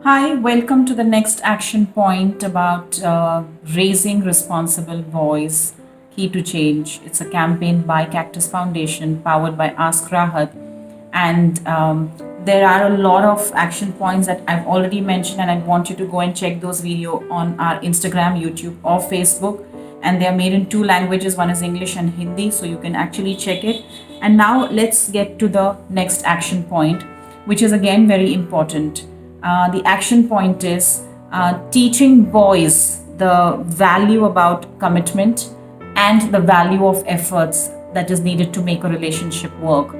Hi, welcome to the next action point about raising responsible boys, key to change. It's a campaign by Cactus Foundation powered by Ask Rahat. And there are a lot of action points that I've already mentioned, and I want you to go and check those videos on our Instagram, YouTube, or Facebook. And they are made in two languages, one is English and Hindi, so you can actually check it. And now let's get to the next action point, which is again very important. The action point is teaching boys the value about commitment and the value of efforts that is needed to make a relationship work.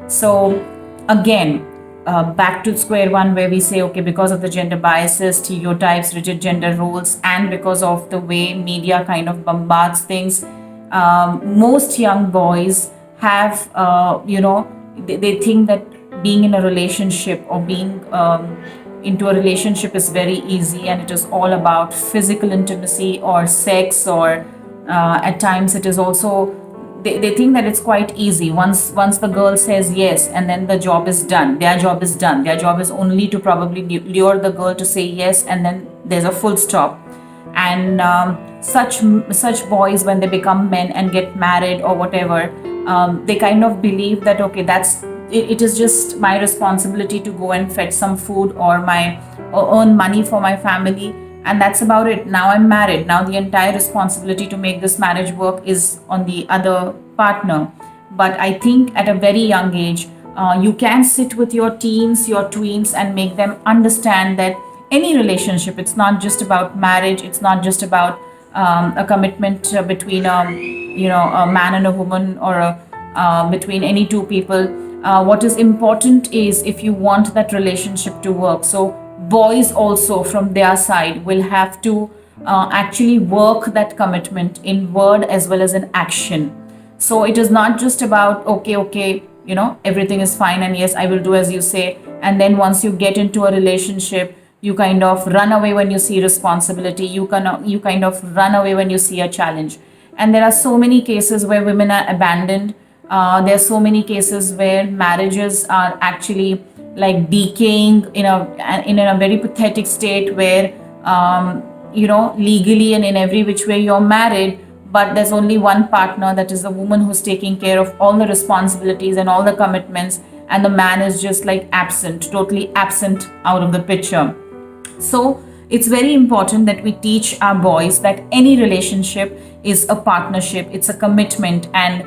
So, again, back to square one where we say, okay, because of the gender biases, stereotypes, rigid gender roles, and because of the way media kind of bombards things, most young boys have, they think that being in a relationship or being into a relationship is very easy and it is all about physical intimacy or sex, or at times it is also they think that it's quite easy once the girl says yes, and then the job is done, their job is done, their job is only to probably lure the girl to say yes, and then there's a full stop. And such boys, when they become men and get married or whatever, they kind of believe that okay, it is just my responsibility to go and fetch some food or earn money for my family, and that's about it. Now I'm married, now the entire responsibility to make this marriage work is on the other partner. But I think at a very young age, you can sit with your teens, your tweens, and make them understand that any relationship, it's not just about marriage, it's not just about a commitment between a man and a woman, or between any two people. What is important is if you want that relationship to work. So boys also from their side will have to actually work that commitment in word as well as in action. So it is not just about okay, everything is fine and yes, I will do as you say. And then once you get into a relationship, you kind of run away when you see responsibility. You kind of run away when you see a challenge. And there are so many cases where women are abandoned. There are so many cases where marriages are actually like decaying in a very pathetic state, where legally and in every which way you're married, but there's only one partner, that is the woman, who's taking care of all the responsibilities and all the commitments, and the man is just like absent, totally absent out of the picture. So it's very important that we teach our boys that any relationship is a partnership, it's a commitment, and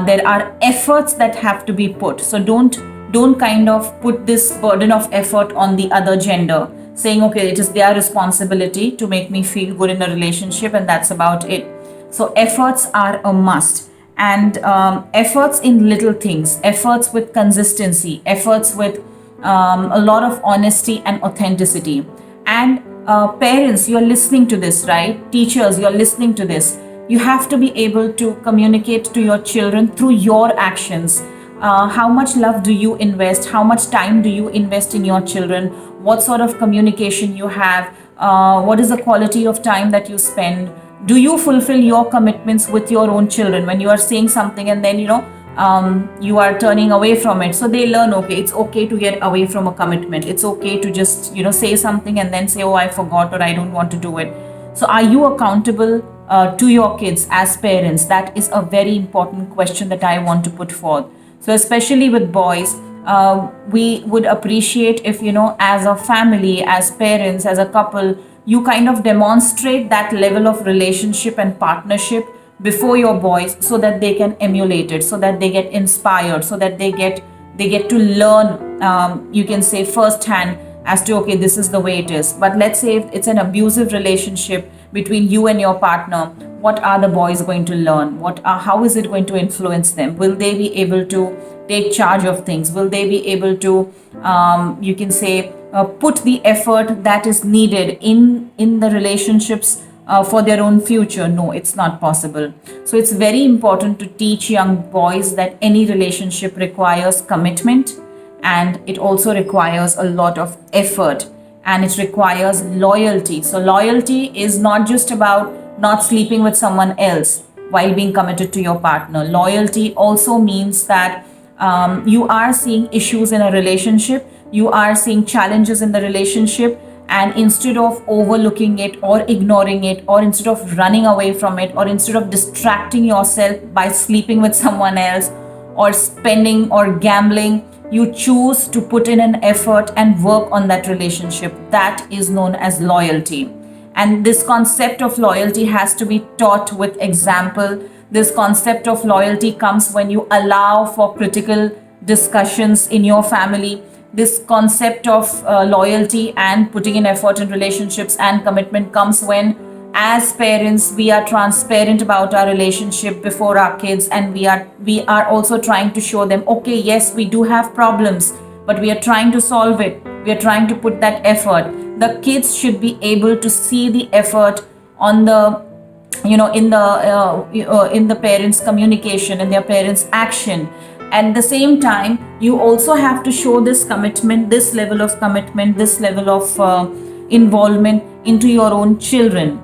there are efforts that have to be put. So don't kind of put this burden of effort on the other gender, saying okay, it is their responsibility to make me feel good in a relationship, and that's about it. So efforts are a must, and efforts in little things, efforts with consistency, efforts with a lot of honesty and authenticity. And parents, you're listening to this, right? Teachers, you're listening to this. You have to be able to communicate to your children through your actions. How much love do you invest? How much time do you invest in your children? What sort of communication you have? What is the quality of time that you spend? Do you fulfill your commitments with your own children when you are saying something and then you are turning away from it? So they learn, okay, it's okay to get away from a commitment. It's okay to just say something and then say, oh, I forgot, or I don't want to do it. So are you accountable to your kids as parents? That is a very important question that I want to put forth. So especially with boys, we would appreciate if, as a family, as parents, as a couple, you kind of demonstrate that level of relationship and partnership before your boys, so that they can emulate it, so that they get inspired, so that they get to learn, you can say firsthand, as to okay, this is the way it is. But let's say if it's an abusive relationship between you and your partner, what are the boys going to learn? How is it going to influence them? Will they be able to take charge of things? Will they be able to you can say put the effort that is needed in the relationships for their own future? No, it's not possible. So it's very important to teach young boys that any relationship requires commitment, and it also requires a lot of effort, and it requires loyalty. So loyalty is not just about not sleeping with someone else while being committed to your partner. Loyalty also means that you are seeing issues in a relationship, you are seeing challenges in the relationship, and instead of overlooking it or ignoring it, or instead of running away from it, or instead of distracting yourself by sleeping with someone else or spending or gambling, you choose to put in an effort and work on that relationship. That is known as loyalty. And this concept of loyalty has to be taught with example. This concept of loyalty comes when you allow for critical discussions in your family. This concept of loyalty and putting in effort in relationships and commitment comes when, as parents, we are transparent about our relationship before our kids, and we are also trying to show them, okay, yes, we do have problems, but we are trying to solve it. We are trying to put that effort. The kids should be able to see the effort on the, in the parents' communication and their parents' action. At the same time, you also have to show this commitment, this level of commitment, this level of involvement into your own children,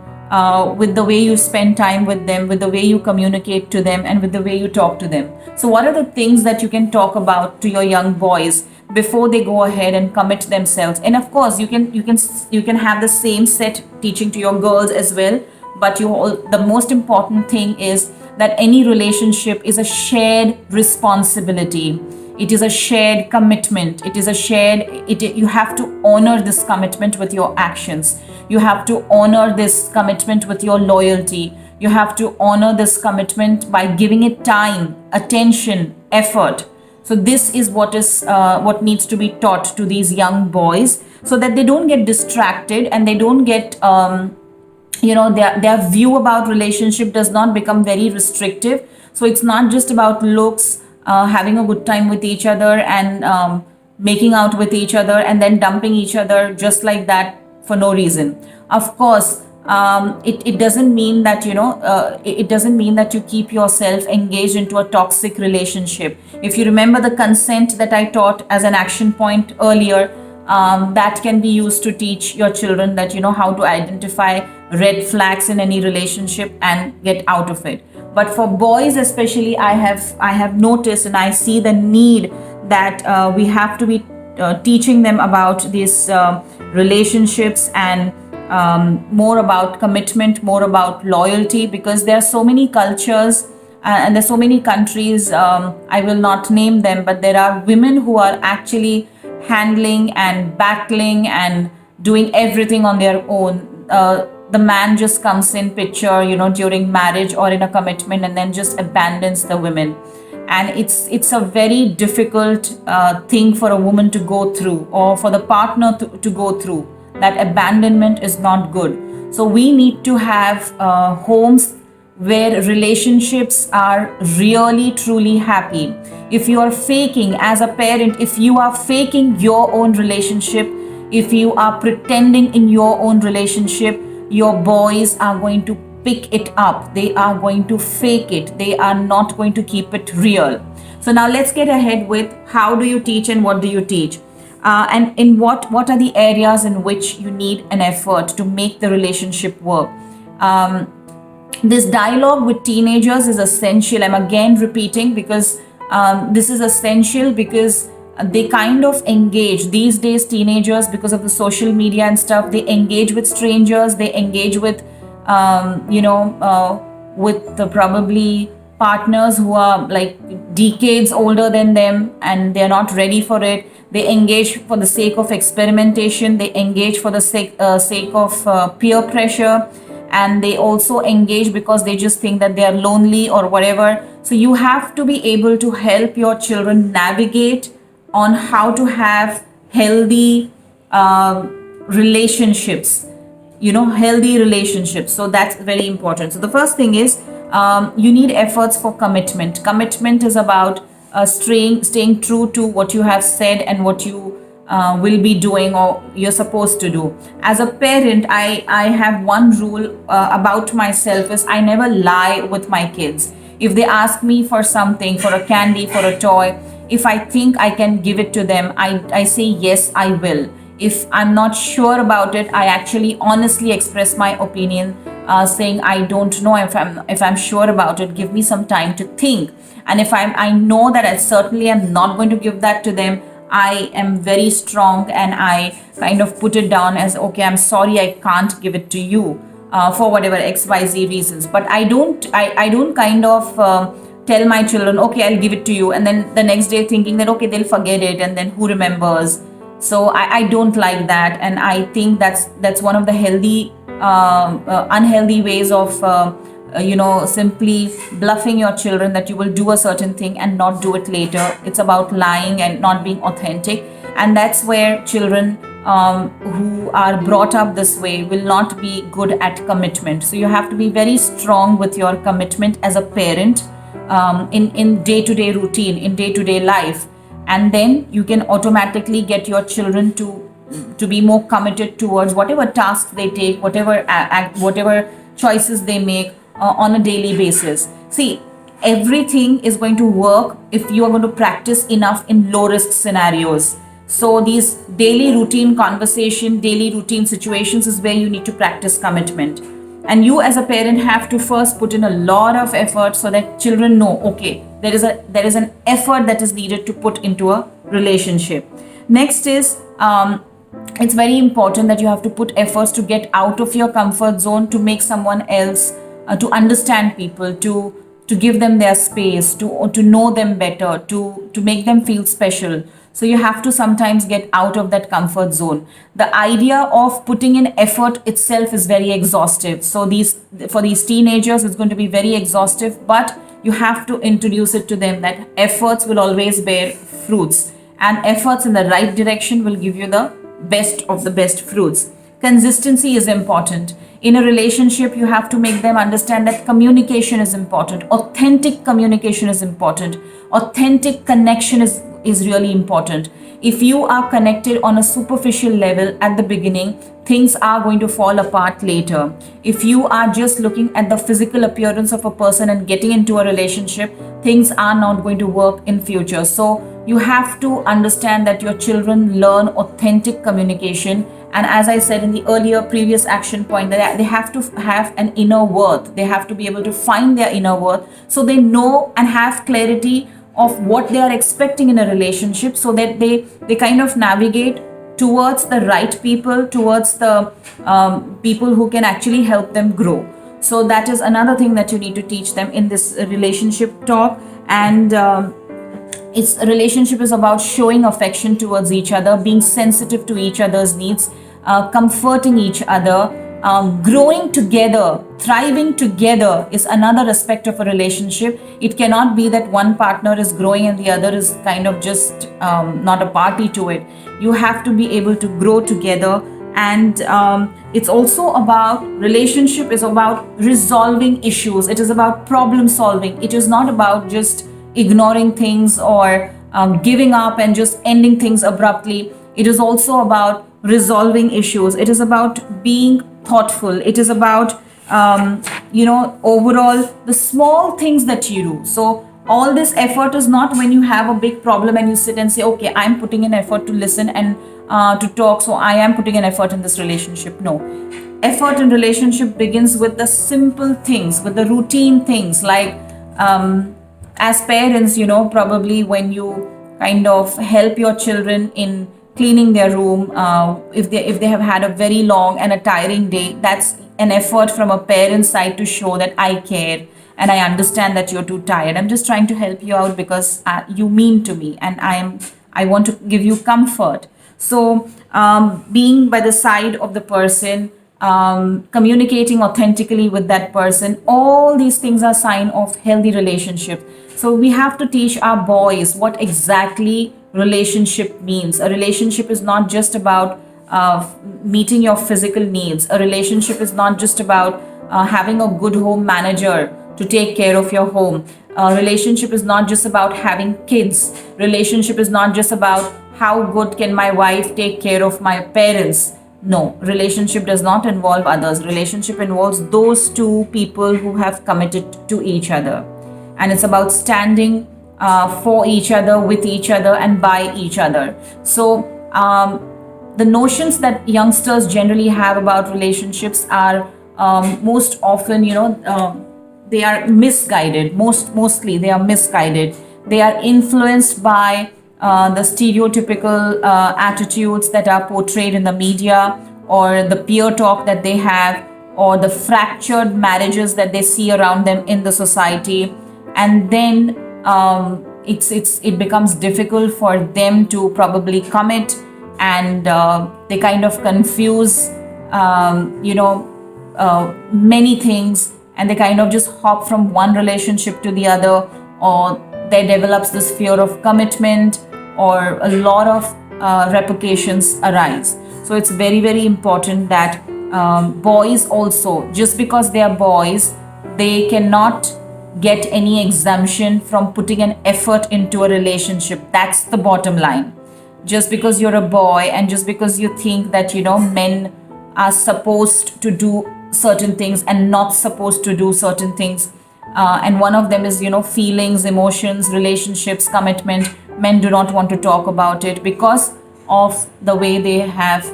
with the way you spend time with them, with the way you communicate to them, and with the way you talk to them. So what are the things that you can talk about to your young boys before they go ahead and commit themselves? And of course, you can have the same set teaching to your girls as well. But the most important thing is that any relationship is a shared responsibility. It is a shared commitment. It is a you have to honor this commitment with your actions. You have to honor this commitment with your loyalty. You have to honor this commitment by giving it time, attention, effort. So this is what needs to be taught to these young boys, so that they don't get distracted and they don't get their view about relationship does not become very restrictive. So it's not just about looks, having a good time with each other, and making out with each other, and then dumping each other just like that for no reason. Of course, it doesn't mean that it doesn't mean that you keep yourself engaged into a toxic relationship. If you remember the consent that I taught as an action point earlier, that can be used to teach your children that how to identify red flags in any relationship and get out of it. But for boys especially, I have noticed, and I see the need that we have to be teaching them about these relationships, and more about commitment, more about loyalty, because there are so many cultures and there's so many countries, I will not name them, but there are women who are actually handling and battling and doing everything on their own. The man just comes in picture, during marriage or in a commitment, and then just abandons the women. And it's a very difficult thing for a woman to go through, or for the partner to go through. That abandonment is not good. So we need to have homes where relationships are really truly happy. If you are faking as a parent, if you are faking your own relationship, if you are pretending in your own relationship, your boys are going to pick it up. They are going to fake it. They are not going to keep it real. So now let's get ahead with how do you teach and what do you teach? And in what are the areas in which you need an effort to make the relationship work? This dialogue with teenagers is essential. I'm again repeating because this is essential, because they kind of engage these days. Teenagers, because of the social media and stuff, they engage with strangers. They engage with with the probably partners who are like decades older than them, and they're not ready for it. They engage for the sake of experimentation. They engage for the sake of peer pressure. And they also engage because they just think that they are lonely or whatever. So you have to be able to help your children navigate on how to have healthy relationships, healthy relationships. So that's very important. So the first thing is you need efforts for commitment. Commitment is about staying true to what you have said and what you will be doing or you're supposed to do. As a parent, I have one rule about myself is I never lie with my kids. If they ask me for something, for a candy, for a toy, if I think I can give it to them, I say yes, I will. If I'm not sure about it, I actually honestly express my opinion, saying I don't know if I'm sure about it. Give me some time to think. And if I know that I certainly am not going to give that to them, I am very strong and I kind of put it down as, okay, I'm sorry, I can't give it to you for whatever XYZ reasons. But I don't kind of tell my children, okay, I'll give it to you, and then the next day thinking that, okay, they'll forget it, and then who remembers? So I don't like that, and I think that's one of the unhealthy ways of simply bluffing your children that you will do a certain thing and not do it later. It's about lying and not being authentic, and that's where children who are brought up this way will not be good at commitment. So you have to be very strong with your commitment as a parent, in day-to-day routine, in day-to-day life, and then you can automatically get your children to be more committed towards whatever tasks they take, whatever choices they make on a daily basis. See, everything is going to work if you are going to practice enough in low risk scenarios. So these daily routine conversation, daily routine situations is where you need to practice commitment. And you as a parent have to first put in a lot of effort so that children know, okay, there is an effort that is needed to put into a relationship. Next is, it's very important that you have to put efforts to get out of your comfort zone, to make someone else, to understand people, to give them their space, to know them better, to make them feel special. So you have to sometimes get out of that comfort zone. The idea of putting in effort itself is very exhaustive. So for these teenagers, it's going to be very exhaustive, but you have to introduce it to them that efforts will always bear fruits, and efforts in the right direction will give you the best of the best fruits. Consistency is important. In a relationship, you have to make them understand that communication is important. Authentic communication is important. Authentic connection is really important. If you are connected on a superficial level at the beginning, things are going to fall apart later. If you are just looking at the physical appearance of a person and getting into a relationship, things are not going to work in future. So you have to understand that your children learn authentic communication. And as I said in the earlier previous action point, that they have to have an inner worth. They have to be able to find their inner worth so they know and have clarity of what they are expecting in a relationship, so that they kind of navigate towards the right people, towards the people who can actually help them grow. So that is another thing that you need to teach them in this relationship talk. And its relationship is about showing affection towards each other, being sensitive to each other's needs, comforting each other, growing together, thriving together is another aspect of a relationship. It cannot be that one partner is growing and the other is kind of just not a party to it. You have to be able to grow together. And it's also about, relationship is about resolving issues. It is about problem solving. It is not about just ignoring things or giving up and just ending things abruptly. It is also about resolving issues. It is about being thoughtful. It is about overall the small things that you do. So all this effort is not when you have a big problem and you sit and say, okay, I'm putting in effort to listen and to talk, so I am putting an effort in this relationship. No, effort in relationship begins with the simple things, with the routine things, like as parents, probably when you kind of help your children in cleaning their room, if they have had a very long and a tiring day, that's an effort from a parent's side to show that I care and I understand that you're too tired. I'm just trying to help you out because you mean to me, and I want to give you comfort. So being by the side of the person, communicating authentically with that person, all these things are sign of healthy relationship. So we have to teach our boys what exactly relationship means. A relationship is not just about meeting your physical needs. A relationship is not just about having a good home manager to take care of your home. A relationship is not just about having kids. Relationship is not just about how good can my wife take care of my parents. No, relationship does not involve others. Relationship involves those two people who have committed to each other. And it's about standing for each other, with each other, and by each other. So the notions that youngsters generally have about relationships are most often, they are misguided. Mostly they are misguided. They are influenced by the stereotypical attitudes that are portrayed in the media, or the peer talk that they have, or the fractured marriages that they see around them in the society. And then it becomes difficult for them to probably commit, and they kind of confuse many things, and they kind of just hop from one relationship to the other, or there develops this fear of commitment, or a lot of repercussions arise. So it's very, very important that boys also, just because they are boys, they cannot get any exemption from putting an effort into a relationship. That's the bottom line. Just because you're a boy, and just because you think that men are supposed to do certain things and not supposed to do certain things, and one of them is feelings, emotions, relationships, commitment. Men do not want to talk about it because of the way they have,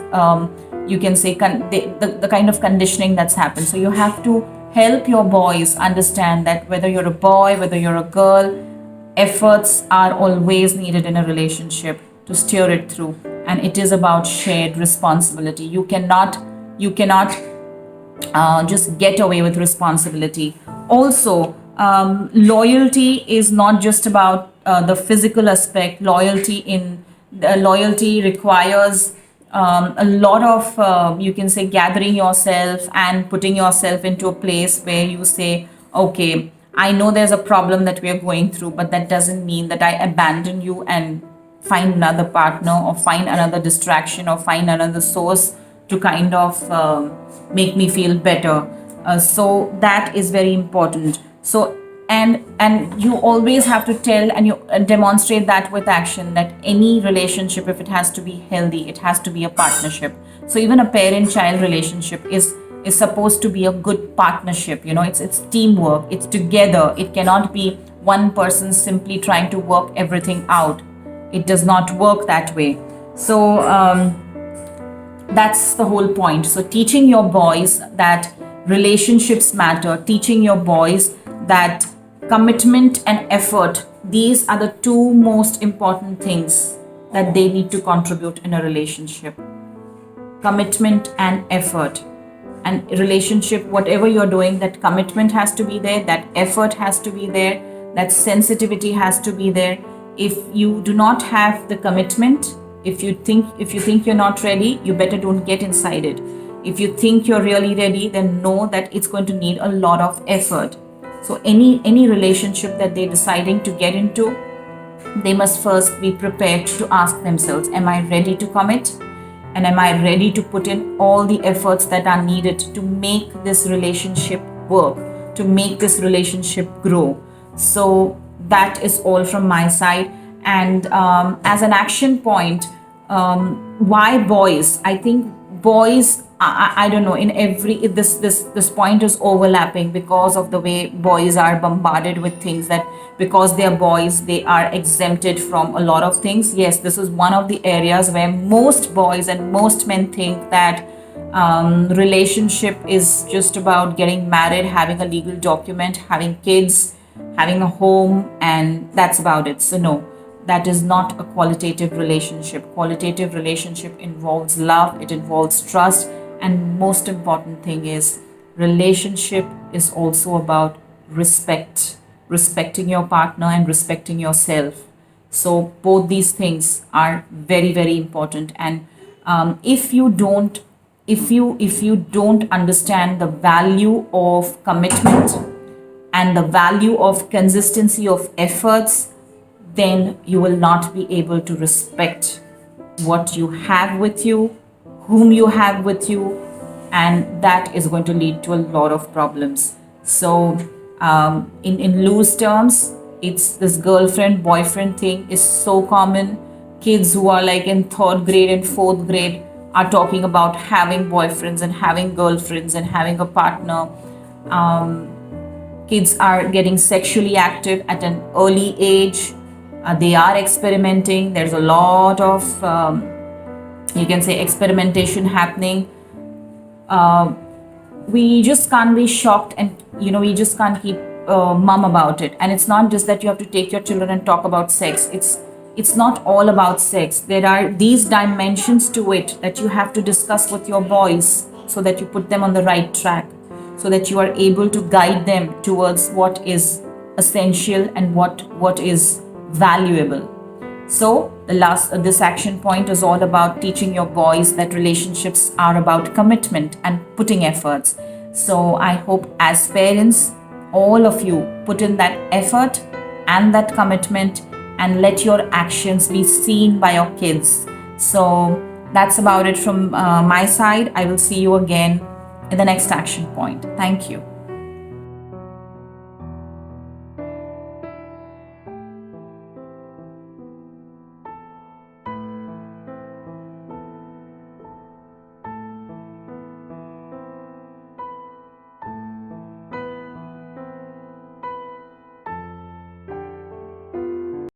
you can say, the kind of conditioning that's happened. So you have to help your boys understand that whether you're a boy, whether you're a girl, efforts are always needed in a relationship to steer it through, and it is about shared responsibility. You cannot just get away with responsibility. Also, loyalty is not just about the physical aspect. Loyalty requires a lot of, you can say, gathering yourself and putting yourself into a place where you say, okay, I know there's a problem that we are going through, but that doesn't mean that I abandon you and find another partner, or find another distraction, or find another source to kind of make me feel better. So that is very important. So and you always have to tell, and you demonstrate that with action, that any relationship, if it has to be healthy, it has to be a partnership. So even a parent child relationship is supposed to be a good partnership. It's teamwork, it's together. It cannot be one person simply trying to work everything out. It does not work that way. So that's the whole point. So teaching your boys that relationships matter, teaching your boys that commitment and effort, these are the two most important things that they need to contribute in a relationship. Commitment and effort. And relationship, whatever you're doing, that commitment has to be there, that effort has to be there, that sensitivity has to be there. If you do not have the commitment, if you think you're not ready, you better don't get inside it. If you think you're really ready, then know that it's going to need a lot of effort. So any relationship that they're deciding to get into, they must first be prepared to ask themselves, am I ready to commit? And am I ready to put in all the efforts that are needed to make this relationship work, to make this relationship grow? So that is all from my side. And as an action point, why boys? I think boys, I don't know, in every this point is overlapping because of the way boys are bombarded with things, that because they are boys they are exempted from a lot of things. Yes, this is one of the areas where most boys and most men think that relationship is just about getting married, having a legal document, having kids, having a home, and that's about it. So no, that is not a qualitative relationship. Qualitative relationship involves love, it involves trust, and most important thing is relationship is also about respect, respecting your partner and respecting yourself. So both these things are very, very important. And if you don't understand the value of commitment and the value of consistency of efforts, then you will not be able to respect what you have with you, whom you have with you, and that is going to lead to a lot of problems. So in loose terms, it's this girlfriend boyfriend thing is so common. Kids who are like in third grade and fourth grade are talking about having boyfriends and having girlfriends and having a partner. Kids are getting sexually active at an early age. They are experimenting. There's a lot of, you can say, experimentation happening. We just can't be shocked, and we just can't keep mum about it. And it's not just that you have to take your children and talk about sex. it's not all about sex. There are these dimensions to it that you have to discuss with your boys so that you put them on the right track, so that you are able to guide them towards what is essential and what is valuable. So this action point is all about teaching your boys that relationships are about commitment and putting efforts. So I hope as parents, all of you put in that effort and that commitment and let your actions be seen by your kids. So that's about it from my side. I will see you again in the next action point. Thank you.